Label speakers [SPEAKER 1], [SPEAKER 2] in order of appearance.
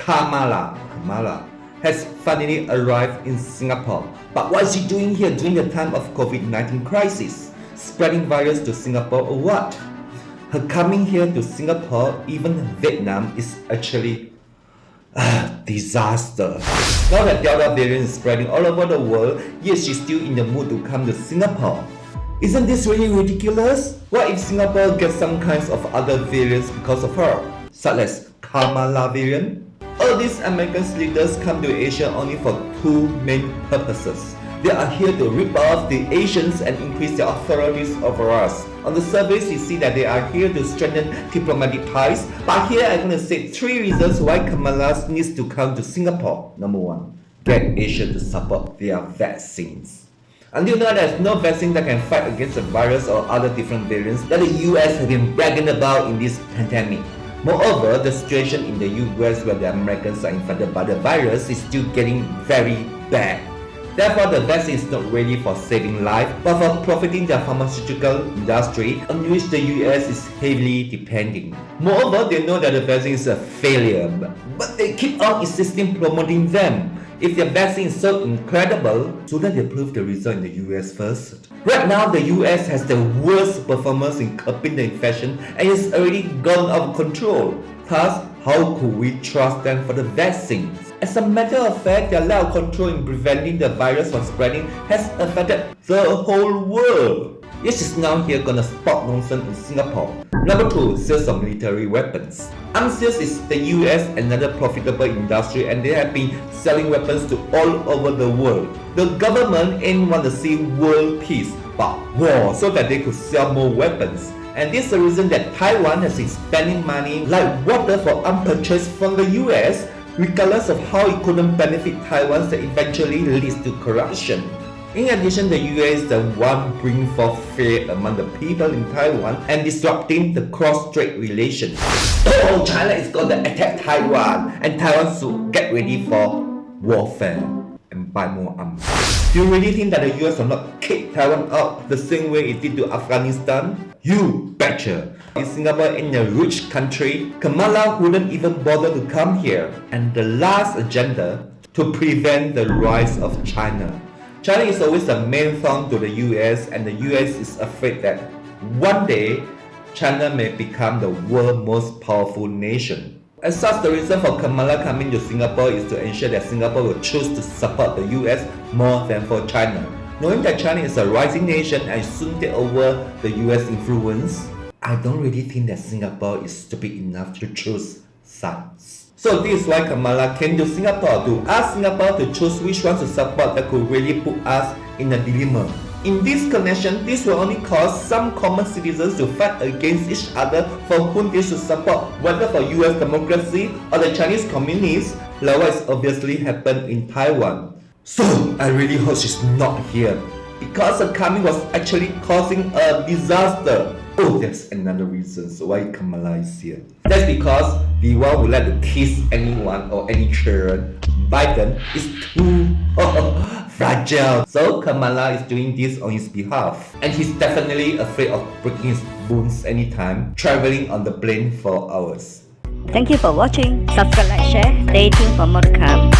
[SPEAKER 1] Kamala has finally arrived in Singapore. But what is she doing here during the time of COVID-19 crisis? Spreading virus to Singapore or what? Her coming here to Singapore, even Vietnam, is actually a disaster. Now that Delta variant is spreading all over the world, yet she's still in the mood to come to Singapore. Isn't this really ridiculous? What if Singapore gets some kinds of other variants because of her, such as Kamala variant? All these American leaders come to Asia only for two main purposes. They are here to rip off the Asians and increase their authorities over us. On the surface, you see that they are here to strengthen diplomatic ties, but here I'm going to say 3 reasons why Kamala needs to come to Singapore. Number 1, get Asia to support their vaccines. Until now, there's no vaccine that can fight against the virus or other different variants that the US have been bragging about in this pandemic. Moreover, the situation in the US where the Americans are infected by the virus is still getting very bad. Therefore, the vaccine is not ready for saving life, but for profiting the pharmaceutical industry on which the US is heavily depending. Moreover, they know that the vaccine is a failure, but they keep on insisting promoting them. If their vaccine is so incredible, shouldn't they prove the result in the US first? Right now, the US has the worst performance in curbing the infection and it's already gone out of control. Thus, how could we trust them for the vaccines? As a matter of fact, their lack of control in preventing the virus from spreading has affected the whole world. Yet she's now here gonna spot nonsense in Singapore. Number 2, sales of military weapons. Arms sales is the US another profitable industry and they have been selling weapons to all over the world. The government ain't want to see world peace, but war, so that they could sell more weapons. And this is the reason that Taiwan has been spending money like water for unpurchased from the US, regardless of how it couldn't benefit Taiwan that eventually leads to corruption. In addition, the US is the one bringing forth fear among the people in Taiwan and disrupting the cross-strait relations. Oh, China is going to attack Taiwan and Taiwan should get ready for warfare and buy more arms. Do you really think that the US will not kick Taiwan out the same way it did to Afghanistan? You betcha! In Singapore, in a rich country, Kamala wouldn't even bother to come here. And the last agenda, to prevent the rise of China. China is always the main thorn to the US and the US is afraid that one day China may become the world's most powerful nation. As such, the reason for Kamala coming to Singapore is to ensure that Singapore will choose to support the US more than for China. Knowing that China is a rising nation and soon take over the US influence, I don't really think that Singapore is stupid enough to choose sides. So this is why Kamala came to Singapore, to ask Singapore to choose which one to support that could really put us in a dilemma. In this connection, this will only cause some common citizens to fight against each other for whom they should support, whether for US democracy or the Chinese communists, like what has obviously happened in Taiwan. So I really hope she's not here, because her coming was actually causing a disaster. Oh, that's another reason why Kamala is here. That's because the one who like to kiss anyone or any children, Biden, is too fragile. So Kamala is doing this on his behalf. And he's definitely afraid of breaking his bones anytime, traveling on the plane for hours.
[SPEAKER 2] Thank you for watching. Subscribe, like, share. Stay tuned for more to come.